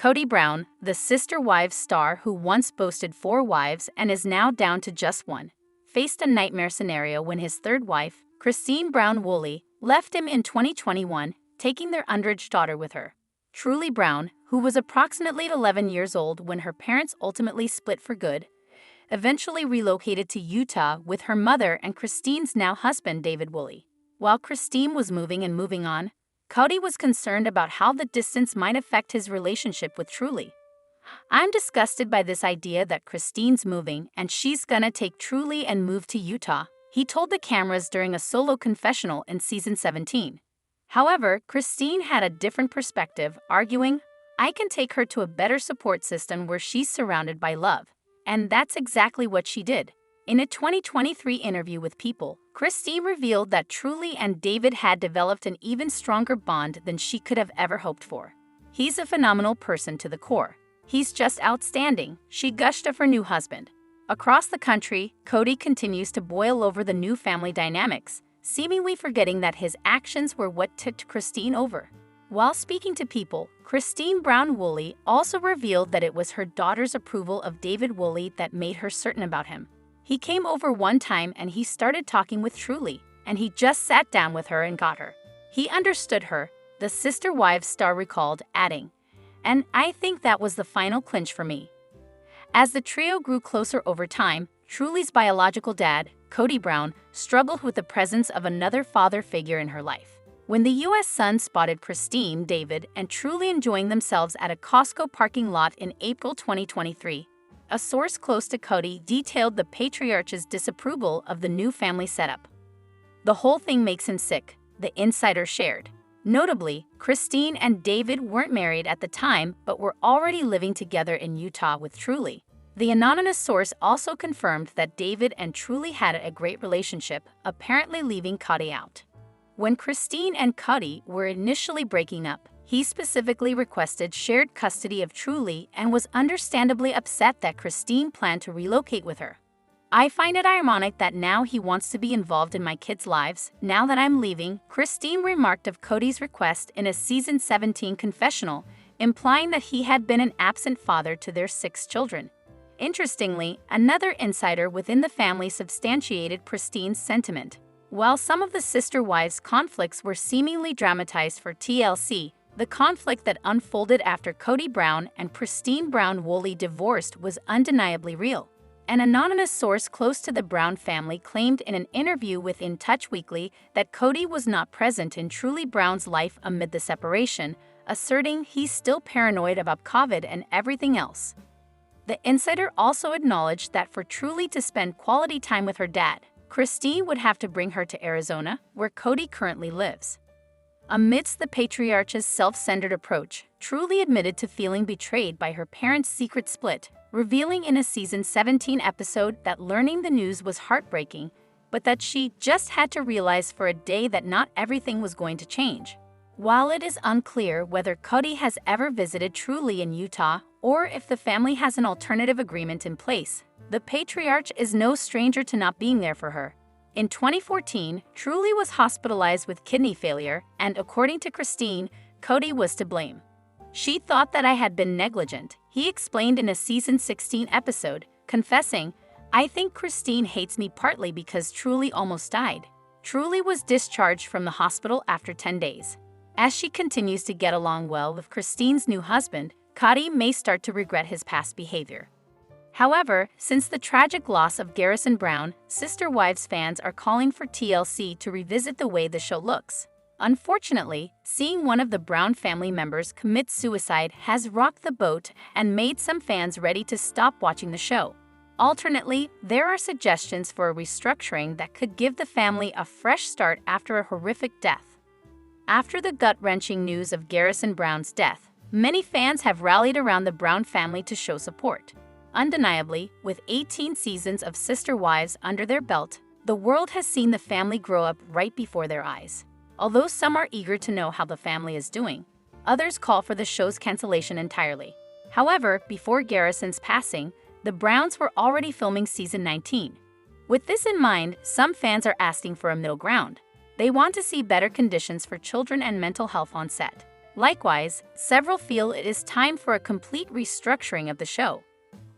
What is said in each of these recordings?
Kody Brown, the Sister Wives star who once boasted 4 wives and is now down to just one, faced a nightmare scenario when his third wife, Christine Brown Woolley, left him in 2021, taking their underage daughter with her. Truly Brown, who was approximately 11 years old when her parents ultimately split for good, eventually relocated to Utah with her mother and Christine's now husband David Woolley. While Christine was moving on, Kody was concerned about how the distance might affect his relationship with Truly. "I'm disgusted by this idea that Christine's moving and she's gonna take Truly and move to Utah," he told the cameras during a solo confessional in season 17. However, Christine had a different perspective, arguing, "I can take her to a better support system where she's surrounded by love." And that's exactly what she did. In a 2023 interview with People, Christine revealed that Truly and David had developed an even stronger bond than she could have ever hoped for. "He's a phenomenal person to the core. He's just outstanding," she gushed of her new husband. Across the country, Kody continues to boil over the new family dynamics, seemingly forgetting that his actions were what tipped Christine over. While speaking to People, Christine Brown Woolley also revealed that it was her daughter's approval of David Woolley that made her certain about him. "He came over one time and he started talking with Truly, and he just sat down with her and got her. He understood her," the Sister Wives star recalled, adding, "And I think that was the final clinch for me." As the trio grew closer over time, Truly's biological dad, Kody Brown, struggled with the presence of another father figure in her life. When the U.S. Sun spotted Christine, David, and Truly enjoying themselves at a Costco parking lot in April 2023, a source close to Kody detailed the patriarch's disapproval of the new family setup. "The whole thing makes him sick," the insider shared. Notably, Christine and David weren't married at the time but were already living together in Utah with Truly. The anonymous source also confirmed that David and Truly had a great relationship, apparently leaving Kody out. When Christine and Kody were initially breaking up, he specifically requested shared custody of Truly and was understandably upset that Christine planned to relocate with her. "I find it ironic that now he wants to be involved in my kids' lives, now that I'm leaving," Christine remarked of Kody's request in a season 17 confessional, implying that he had been an absent father to their 6 children. Interestingly, another insider within the family substantiated Christine's sentiment. While some of the sister wives' conflicts were seemingly dramatized for TLC, the conflict that unfolded after Kody Brown and Christine Brown Woolley divorced was undeniably real. An anonymous source close to the Brown family claimed in an interview with In Touch Weekly that Kody was not present in Truly Brown's life amid the separation, asserting he's still paranoid about COVID and everything else. The insider also acknowledged that for Truly to spend quality time with her dad, Christine would have to bring her to Arizona, where Kody currently lives. Amidst the patriarch's self-centered approach, Truly admitted to feeling betrayed by her parents' secret split, revealing in a season 17 episode that learning the news was heartbreaking, but that she just had to realize for a day that not everything was going to change. While it is unclear whether Kody has ever visited Truly in Utah or if the family has an alternative agreement in place, the patriarch is no stranger to not being there for her. In 2014, Truly was hospitalized with kidney failure, and according to Christine, Kody was to blame. "She thought that I had been negligent," he explained in a season 16 episode, confessing, "I think Christine hates me partly because Truly almost died." Truly was discharged from the hospital after 10 days. As she continues to get along well with Christine's new husband, Kody may start to regret his past behavior. However, since the tragic loss of Garrison Brown, Sister Wives fans are calling for TLC to revisit the way the show looks. Unfortunately, seeing one of the Brown family members commit suicide has rocked the boat and made some fans ready to stop watching the show. Alternately, there are suggestions for a restructuring that could give the family a fresh start after a horrific death. After the gut-wrenching news of Garrison Brown's death, many fans have rallied around the Brown family to show support. Undeniably, with 18 seasons of Sister Wives under their belt, the world has seen the family grow up right before their eyes. Although some are eager to know how the family is doing, others call for the show's cancellation entirely. However, before Garrison's passing, the Browns were already filming season 19. With this in mind, some fans are asking for a middle ground. They want to see better conditions for children and mental health on set. Likewise, several feel it is time for a complete restructuring of the show.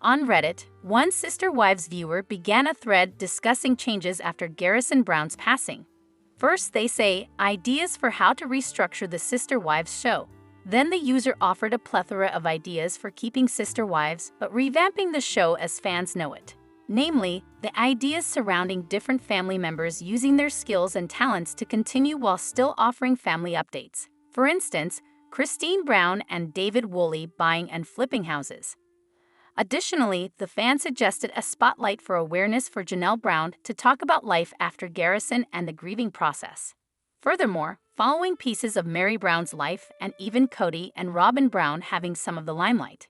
On Reddit, one Sister Wives viewer began a thread discussing changes after Garrison Brown's passing. First, they say, ideas for how to restructure the Sister Wives show. Then the user offered a plethora of ideas for keeping Sister Wives but revamping the show as fans know it. Namely, the ideas surrounding different family members using their skills and talents to continue while still offering family updates. For instance, Kody Brown and David Woolley buying and flipping houses. Additionally, the fan suggested a spotlight for awareness for Janelle Brown to talk about life after Garrison and the grieving process. Furthermore, following pieces of Meri Brown's life and even Kody and Robyn Brown having some of the limelight.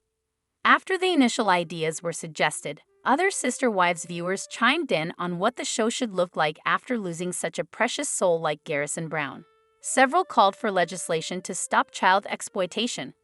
After the initial ideas were suggested, other Sister Wives viewers chimed in on what the show should look like after losing such a precious soul like Garrison Brown. Several called for legislation to stop child exploitation.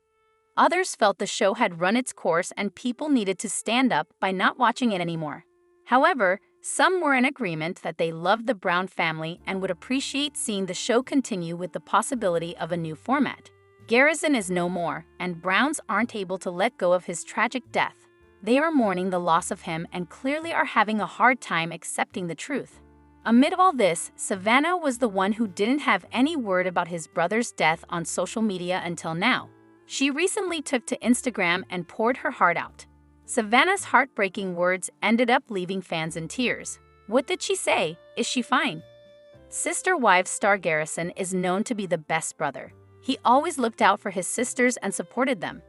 Others felt the show had run its course and people needed to stand up by not watching it anymore. However, some were in agreement that they loved the Brown family and would appreciate seeing the show continue with the possibility of a new format. Garrison is no more, and Browns aren't able to let go of his tragic death. They are mourning the loss of him and clearly are having a hard time accepting the truth. Amid all this, Savannah was the one who didn't have any word about his brother's death on social media until now. She recently took to Instagram and poured her heart out. Savannah's heartbreaking words ended up leaving fans in tears. What did she say? Is she fine? Sister Wives star Garrison is known to be the best brother. He always looked out for his sisters and supported them.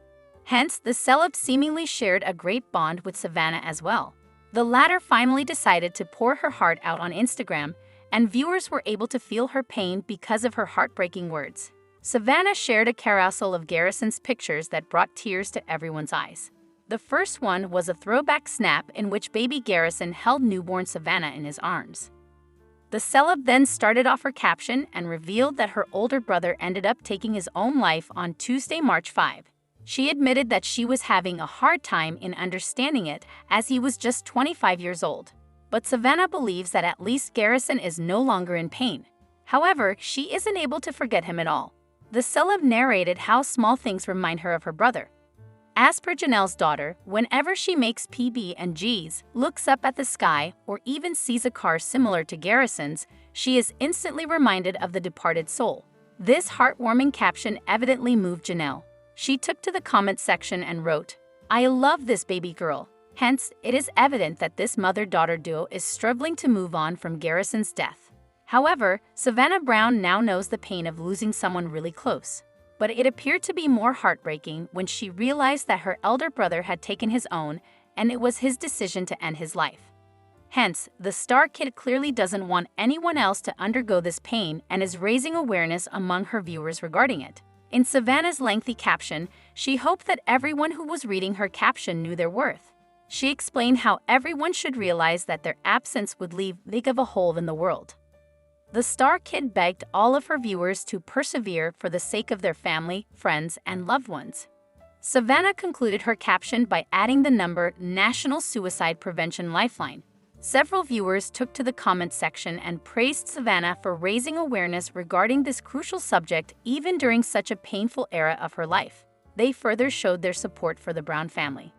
Hence, the celeb seemingly shared a great bond with Savannah as well. The latter finally decided to pour her heart out on Instagram, and viewers were able to feel her pain because of her heartbreaking words. Savannah shared a carousel of Garrison's pictures that brought tears to everyone's eyes. The first one was a throwback snap in which baby Garrison held newborn Savannah in his arms. The celeb then started off her caption and revealed that her older brother ended up taking his own life on Tuesday, March 5. She admitted that she was having a hard time in understanding it as he was just 25 years old. But Savannah believes that at least Garrison is no longer in pain. However, she isn't able to forget him at all. The celeb narrated how small things remind her of her brother. As per Janelle's daughter, whenever she makes PB&Gs, looks up at the sky, or even sees a car similar to Garrison's, she is instantly reminded of the departed soul. This heartwarming caption evidently moved Janelle. She took to the comment section and wrote, "I love this baby girl." Hence, it is evident that this mother-daughter duo is struggling to move on from Garrison's death. However, Savannah Brown now knows the pain of losing someone really close. But it appeared to be more heartbreaking when she realized that her elder brother had taken his own, and it was his decision to end his life. Hence, the star kid clearly doesn't want anyone else to undergo this pain and is raising awareness among her viewers regarding it. In Savannah's lengthy caption, she hoped that everyone who was reading her caption knew their worth. She explained how everyone should realize that their absence would leave big of a hole in the world. The star kid begged all of her viewers to persevere for the sake of their family, friends, and loved ones. Savannah concluded her caption by adding the number National Suicide Prevention Lifeline. Several viewers took to the comment section and praised Savannah for raising awareness regarding this crucial subject even during such a painful era of her life. They further showed their support for the Brown family.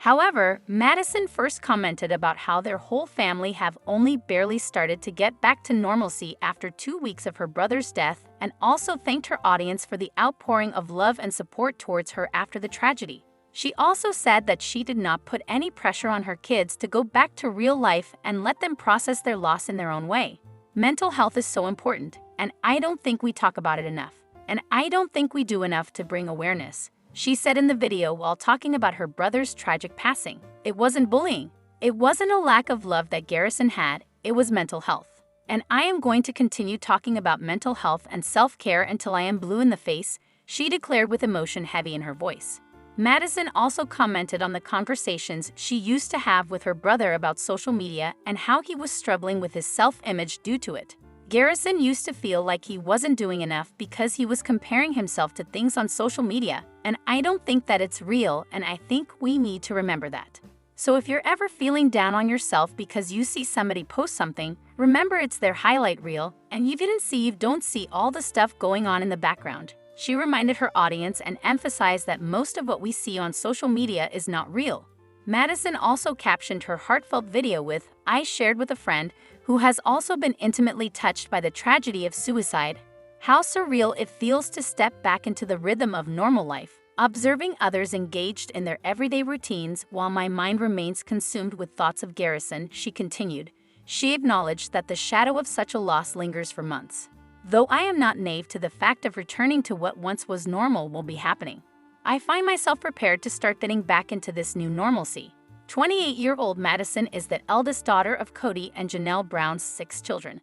However, Madison first commented about how their whole family have only barely started to get back to normalcy after 2 weeks of her brother's death, and also thanked her audience for the outpouring of love and support towards her after the tragedy. She also said that she did not put any pressure on her kids to go back to real life and let them process their loss in their own way. Mental health is so important, and I don't think we talk about it enough. And I don't think we do enough to bring awareness, she said in the video while talking about her brother's tragic passing. It wasn't bullying. It wasn't a lack of love that Garrison had, it was mental health. And I am going to continue talking about mental health and self-care until I am blue in the face, she declared with emotion heavy in her voice. Madison also commented on the conversations she used to have with her brother about social media and how he was struggling with his self-image due to it. Garrison used to feel like he wasn't doing enough because he was comparing himself to things on social media, and I don't think that it's real, and I think we need to remember that. So if you're ever feeling down on yourself because you see somebody post something, remember it's their highlight reel, and you don't see all the stuff going on in the background, She reminded her audience and emphasized that most of what we see on social media is not real. Madison also captioned her heartfelt video with, "I shared with a friend who has also been intimately touched by the tragedy of suicide. How surreal it feels to step back into the rhythm of normal life, observing others engaged in their everyday routines while my mind remains consumed with thoughts of Garrison," she continued. She acknowledged that the shadow of such a loss lingers for months. "Though I am not naive to the fact of returning to what once was normal will be happening, I find myself prepared to start getting back into this new normalcy." 28-year-old Madison is the eldest daughter of Kody and Janelle Brown's 6 children.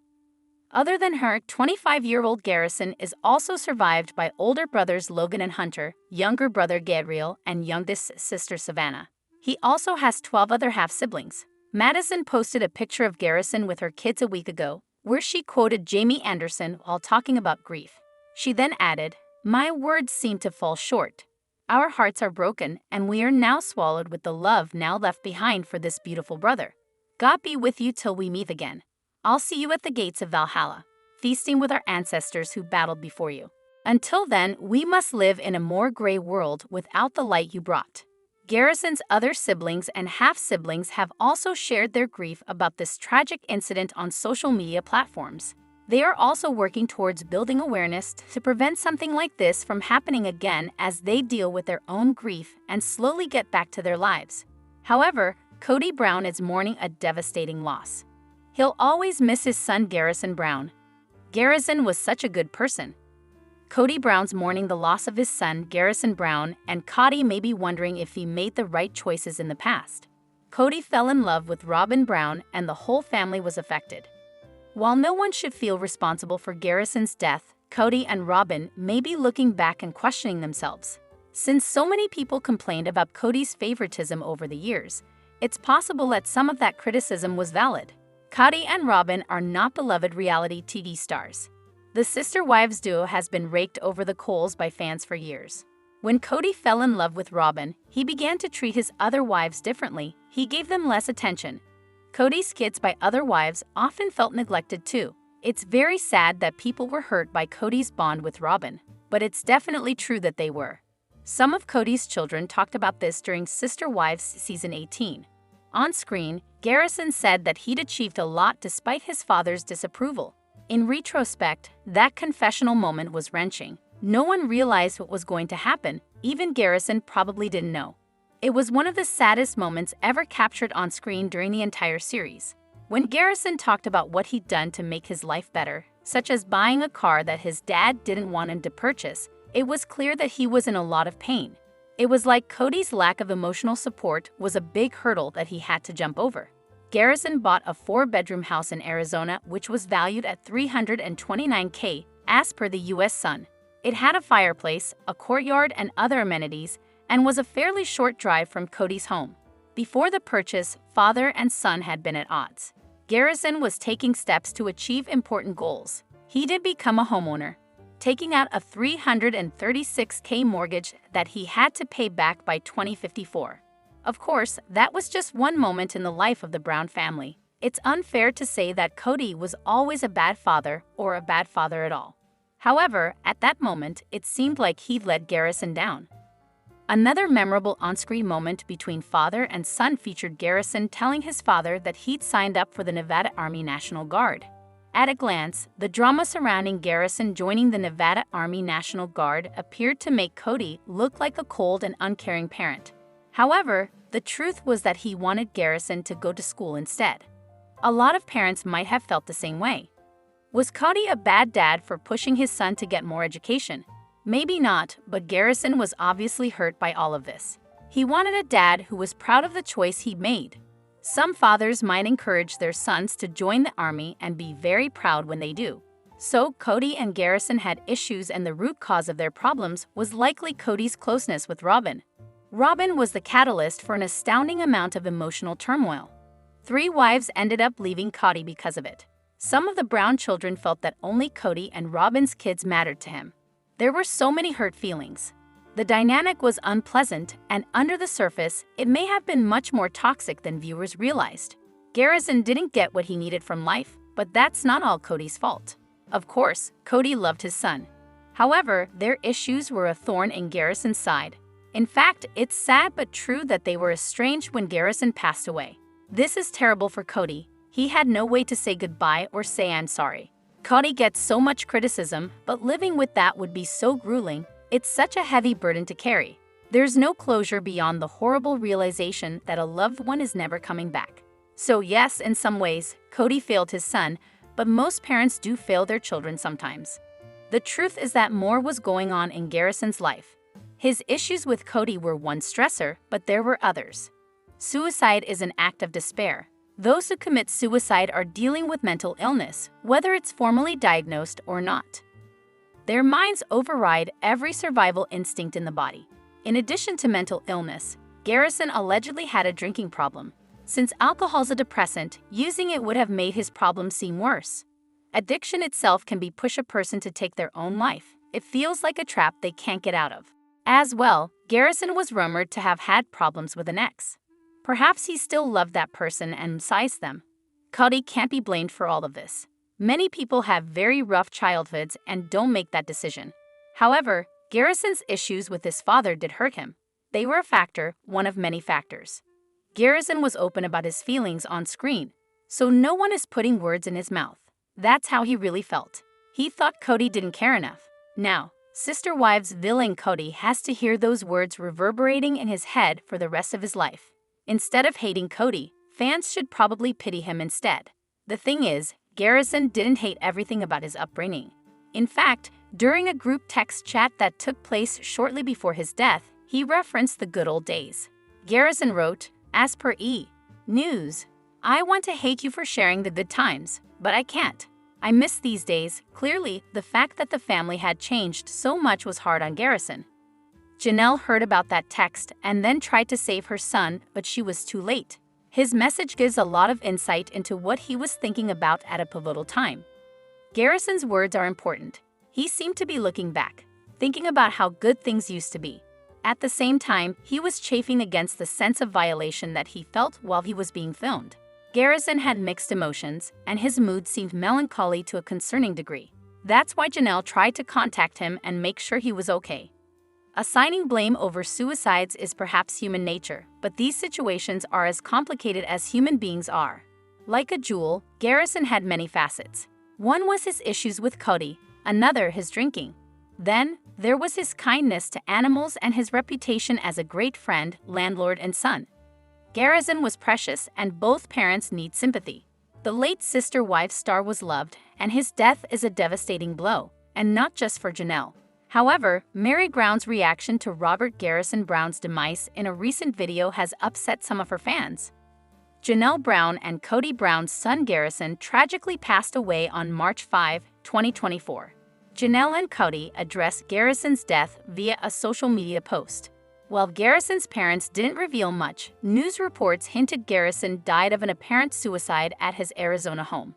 Other than her, 25-year-old Garrison is also survived by older brothers Logan and Hunter, younger brother Gabriel, and youngest sister Savannah. He also has 12 other half-siblings. Madison posted a picture of Garrison with her kids a week ago, where she quoted Jamie Anderson while talking about grief. She then added, "My words seem to fall short. Our hearts are broken, and we are now swallowed with the love now left behind for this beautiful brother. God be with you till we meet again. I'll see you at the gates of Valhalla, feasting with our ancestors who battled before you. Until then, we must live in a more gray world without the light you brought." Garrison's other siblings and half-siblings have also shared their grief about this tragic incident on social media platforms. They are also working towards building awareness to prevent something like this from happening again as they deal with their own grief and slowly get back to their lives. However, Kody Brown is mourning a devastating loss. He'll always miss his son Garrison Brown. Garrison was such a good person. Kody Brown's mourning the loss of his son Garrison Brown, and Kody may be wondering if he made the right choices in the past. Kody fell in love with Robyn Brown and the whole family was affected. While no one should feel responsible for Garrison's death, Kody and Robyn may be looking back and questioning themselves. Since so many people complained about Kody's favoritism over the years, it's possible that some of that criticism was valid. Kody and Robyn are not beloved reality TV stars. The sister wives duo has been raked over the coals by fans for years. When Kody fell in love with Robyn, he began to treat his other wives differently. He gave them less attention. Kody's kids by other wives often felt neglected too. It's very sad that people were hurt by Kody's bond with Robyn, but it's definitely true that they were. Some of Kody's children talked about this during Sister Wives Season 18. On screen, Garrison said that he'd achieved a lot despite his father's disapproval. In retrospect, that confessional moment was wrenching. No one realized what was going to happen, even Garrison probably didn't know. It was one of the saddest moments ever captured on screen during the entire series. When Garrison talked about what he'd done to make his life better, such as buying a car that his dad didn't want him to purchase, it was clear that he was in a lot of pain. It was like Kody's lack of emotional support was a big hurdle that he had to jump over. Garrison bought a 4-bedroom house in Arizona which was valued at $329K, as per the U.S. Sun. It had a fireplace, a courtyard, and other amenities, and was a fairly short drive from Kody's home. Before the purchase, father and son had been at odds. Garrison was taking steps to achieve important goals. He did become a homeowner, taking out a $336K mortgage that he had to pay back by 2054. Of course, that was just one moment in the life of the Brown family. It's unfair to say that Kody was always a bad father or a bad father at all. However, at that moment, it seemed like he'd let Garrison down. Another memorable on-screen moment between father and son featured Garrison telling his father that he'd signed up for the Nevada Army National Guard. At a glance, the drama surrounding Garrison joining the Nevada Army National Guard appeared to make Kody look like a cold and uncaring parent. However, the truth was that he wanted Garrison to go to school instead. A lot of parents might have felt the same way. Was Kody a bad dad for pushing his son to get more education? Maybe not, but Garrison was obviously hurt by all of this. He wanted a dad who was proud of the choice he'd made. Some fathers might encourage their sons to join the army and be very proud when they do. So Kody and Garrison had issues, and the root cause of their problems was likely Kody's closeness with Robyn. Robyn was the catalyst for an astounding amount of emotional turmoil. 3 wives ended up leaving Kody because of it. Some of the Brown children felt that only Kody and Robyn's kids mattered to him. There were so many hurt feelings. The dynamic was unpleasant, and under the surface, it may have been much more toxic than viewers realized. Garrison didn't get what he needed from life, but that's not all Kody's fault. Of course, Kody loved his son. However, their issues were a thorn in Garrison's side. In fact, it's sad but true that they were estranged when Garrison passed away. This is terrible for Kody. He had no way to say goodbye or say I'm sorry. Kody gets so much criticism, but living with that would be so grueling. It's such a heavy burden to carry. There's no closure beyond the horrible realization that a loved one is never coming back. So yes, in some ways, Kody failed his son, but most parents do fail their children sometimes. The truth is that more was going on in Garrison's life. His issues with Kody were one stressor, but there were others. Suicide is an act of despair. Those who commit suicide are dealing with mental illness, whether it's formally diagnosed or not. Their minds override every survival instinct in the body. In addition to mental illness, Garrison allegedly had a drinking problem. Since alcohol's a depressant, using it would have made his problem seem worse. Addiction itself can push a person to take their own life. It feels like a trap they can't get out of. As well, Garrison was rumored to have had problems with an ex. Perhaps he still loved that person and sized them. Kody can't be blamed for all of this. Many people have very rough childhoods and don't make that decision. However, Garrison's issues with his father did hurt him. They were a factor, one of many factors. Garrison was open about his feelings on screen, so no one is putting words in his mouth. That's how he really felt. He thought Kody didn't care enough. Now, sister wives villain Kody has to hear those words reverberating in his head for the rest of his life. Instead of hating Kody, fans should probably pity him instead. The thing is, Garrison didn't hate everything about his upbringing. In fact, during a group text chat that took place shortly before his death, he referenced the good old days. Garrison wrote, "As per E! News, I want to hate you for sharing the good times, but I can't. I miss these days." Clearly, the fact that the family had changed so much was hard on Garrison. Janelle heard about that text and then tried to save her son, but she was too late. His message gives a lot of insight into what he was thinking about at a pivotal time. Garrison's words are important. He seemed to be looking back, thinking about how good things used to be. At the same time, he was chafing against the sense of violation that he felt while he was being filmed. Garrison had mixed emotions, and his mood seemed melancholy to a concerning degree. That's why Janelle tried to contact him and make sure he was okay. Assigning blame over suicides is perhaps human nature, but these situations are as complicated as human beings are. Like a jewel, Garrison had many facets. One was his issues with Kody, another his drinking. Then, there was his kindness to animals and his reputation as a great friend, landlord, and son. Garrison was precious, and both parents need sympathy. The late sister-wife star was loved, and his death is a devastating blow, and not just for Janelle. However, Meri Brown's reaction to Garrison Brown's demise in a recent video has upset some of her fans. Janelle Brown and Kody Brown's son Garrison tragically passed away on March 5, 2024. Janelle and Kody addressed Garrison's death via a social media post. While Garrison's parents didn't reveal much, news reports hinted Garrison died of an apparent suicide at his Arizona home.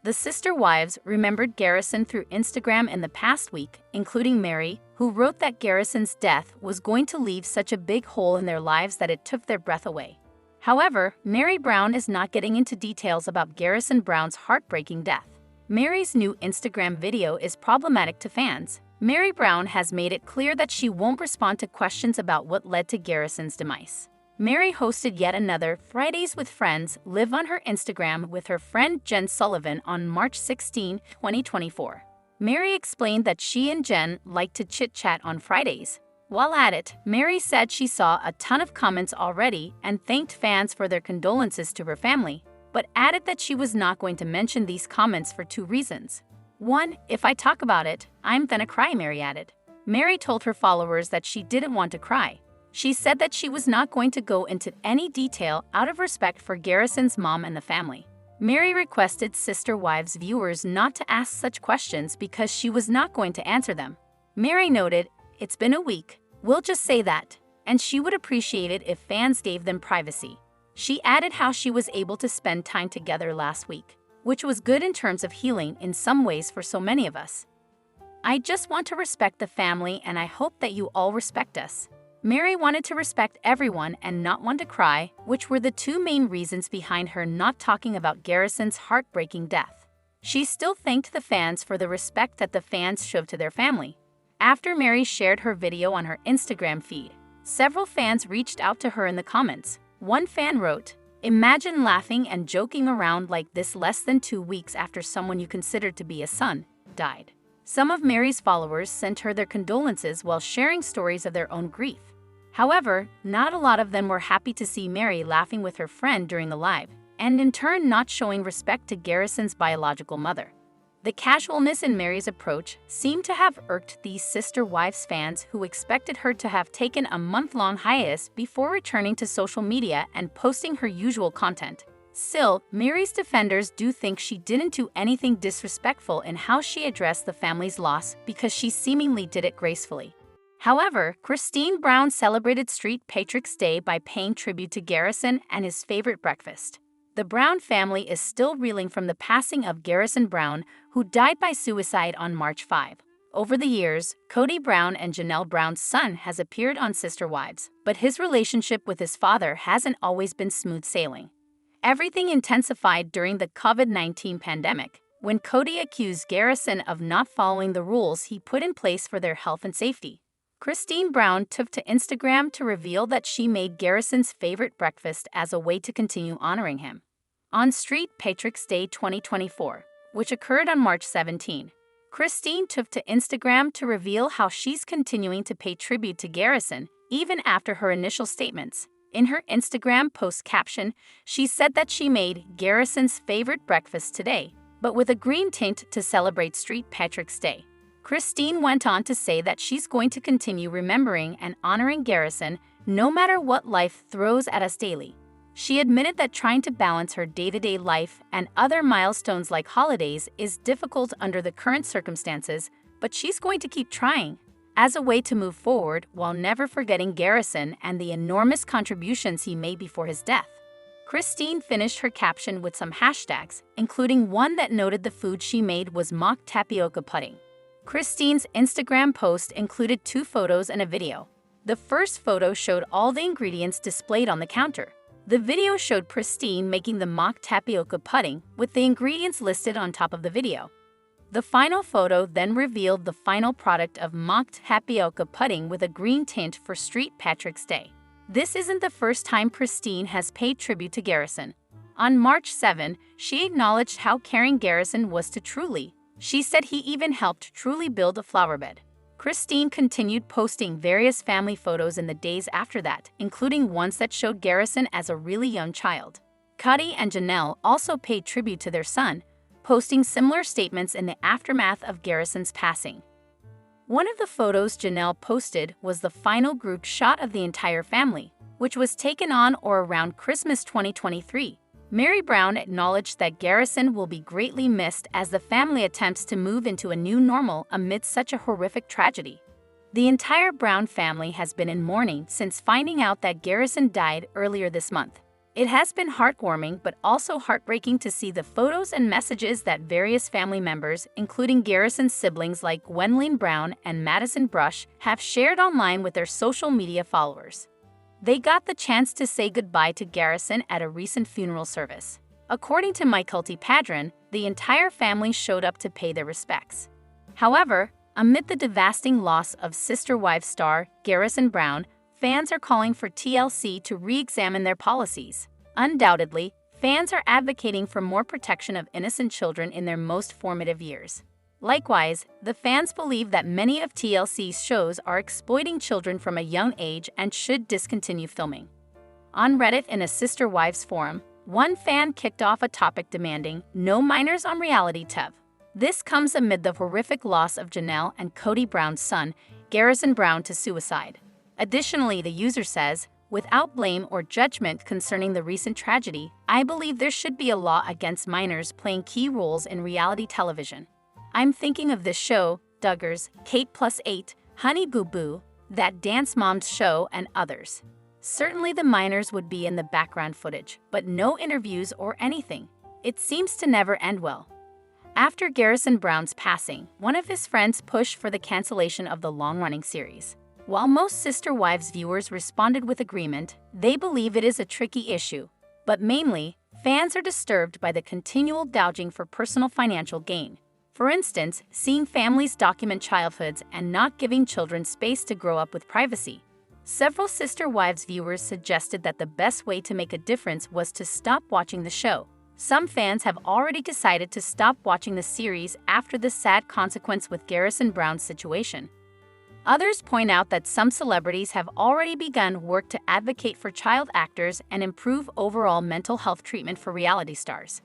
The sister wives remembered Garrison through Instagram in the past week, including Meri, who wrote that Garrison's death was going to leave such a big hole in their lives that it took their breath away. However, Meri Brown is not getting into details about Garrison Brown's heartbreaking death. Meri's new Instagram video is problematic to fans. Meri Brown has made it clear that she won't respond to questions about what led to Garrison's demise. Meri hosted yet another Fridays with Friends live on her Instagram with her friend Jen Sullivan on March 16, 2024. Meri explained that she and Jen like to chit-chat on Fridays. While at it, Meri said she saw a ton of comments already and thanked fans for their condolences to her family, but added that she was not going to mention these comments for two reasons. One, if I talk about it, I'm gonna cry, Meri added. Meri told her followers that she didn't want to cry. She said that she was not going to go into any detail out of respect for Garrison's mom and the family. Meri requested Sister Wives viewers not to ask such questions because she was not going to answer them. Meri noted, "It's been a week, we'll just say that, and she would appreciate it if fans gave them privacy." She added how she was able to spend time together last week, which was good in terms of healing in some ways for so many of us. "I just want to respect the family, and I hope that you all respect us." Meri wanted to respect everyone and not want to cry, which were the two main reasons behind her not talking about Garrison's heartbreaking death. She still thanked the fans for the respect that the fans showed to their family. After Meri shared her video on her Instagram feed, several fans reached out to her in the comments. One fan wrote, "Imagine laughing and joking around like this less than 2 weeks after someone you considered to be a son died." Some of Meri's followers sent her their condolences while sharing stories of their own grief. However, not a lot of them were happy to see Meri laughing with her friend during the live, and in turn not showing respect to Garrison's biological mother. The casualness in Meri's approach seemed to have irked these sister wives fans who expected her to have taken a month-long hiatus before returning to social media and posting her usual content. Still, Meri's defenders do think she didn't do anything disrespectful in how she addressed the family's loss because she seemingly did it gracefully. However, Kody Brown celebrated St. Patrick's Day by paying tribute to Garrison and his favorite breakfast. The Brown family is still reeling from the passing of Garrison Brown, who died by suicide on March 5. Over the years, Kody Brown and Janelle Brown's son has appeared on Sister Wives, but his relationship with his father hasn't always been smooth sailing. Everything intensified during the COVID-19 pandemic, when Kody accused Garrison of not following the rules he put in place for their health and safety. Kody Brown took to Instagram to reveal that she made Garrison's favorite breakfast as a way to continue honoring him. On St. Patrick's Day 2024, which occurred on March 17, Kody took to Instagram to reveal how she's continuing to pay tribute to Garrison even after her initial statements. In her Instagram post caption, she said that she made Garrison's favorite breakfast today, but with a green tint to celebrate St. Patrick's Day. Kody went on to say that she's going to continue remembering and honoring Garrison no matter what life throws at us daily. She admitted that trying to balance her day-to-day life and other milestones like holidays is difficult under the current circumstances, but she's going to keep trying, as a way to move forward while never forgetting Garrison and the enormous contributions he made before his death. Kody finished her caption with some hashtags, including one that noted the food she made was mock tapioca pudding. Kody's Instagram post included 2 photos and a video. The first photo showed all the ingredients displayed on the counter. The video showed Kody making the mock tapioca pudding with the ingredients listed on top of the video. The final photo then revealed the final product of mock tapioca pudding with a green tint for St. Patrick's Day. This isn't the first time Kody has paid tribute to Garrison. On March 7, she acknowledged how caring Garrison was to Truly. She said he even helped Truly build a flowerbed. Kody continued posting various family photos in the days after that, including ones that showed Garrison as a really young child. Kody and Janelle also paid tribute to their son, posting similar statements in the aftermath of Garrison's passing. One of the photos Janelle posted was the final group shot of the entire family, which was taken on or around Christmas 2023. Meri Brown acknowledged that Garrison will be greatly missed as the family attempts to move into a new normal amidst such a horrific tragedy. The entire Brown family has been in mourning since finding out that Garrison died earlier this month. It has been heartwarming but also heartbreaking to see the photos and messages that various family members, including Garrison's siblings like Garrison Brown and Madison Brown, have shared online with their social media followers. They got the chance to say goodbye to Garrison at a recent funeral service. According to My Culty Padron, the entire family showed up to pay their respects. However, amid the devastating loss of Sister Wives star Garrison Brown, fans are calling for TLC to re-examine their policies. Undoubtedly, fans are advocating for more protection of innocent children in their most formative years. Likewise, the fans believe that many of TLC's shows are exploiting children from a young age and should discontinue filming. On Reddit in a Sister Wives forum, one fan kicked off a topic demanding no minors on reality TV. This comes amid the horrific loss of Janelle and Kody Brown's son, Garrison Brown, to suicide. Additionally, the user says, "Without blame or judgment concerning the recent tragedy, I believe there should be a law against minors playing key roles in reality television. I'm thinking of this show, Duggars, Kate+8, Honey Boo Boo, That Dance Moms Show, and others. Certainly the minors would be in the background footage, but no interviews or anything. It seems to never end well." After Garrison Brown's passing, one of his friends pushed for the cancellation of the long-running series. While most Sister Wives viewers responded with agreement, they believe it is a tricky issue. But mainly, fans are disturbed by the continual gouging for personal financial gain. For instance, seeing families document childhoods and not giving children space to grow up with privacy. Several Sister Wives viewers suggested that the best way to make a difference was to stop watching the show. Some fans have already decided to stop watching the series after the sad consequence with Garrison Brown's situation. Others point out that some celebrities have already begun work to advocate for child actors and improve overall mental health treatment for reality stars.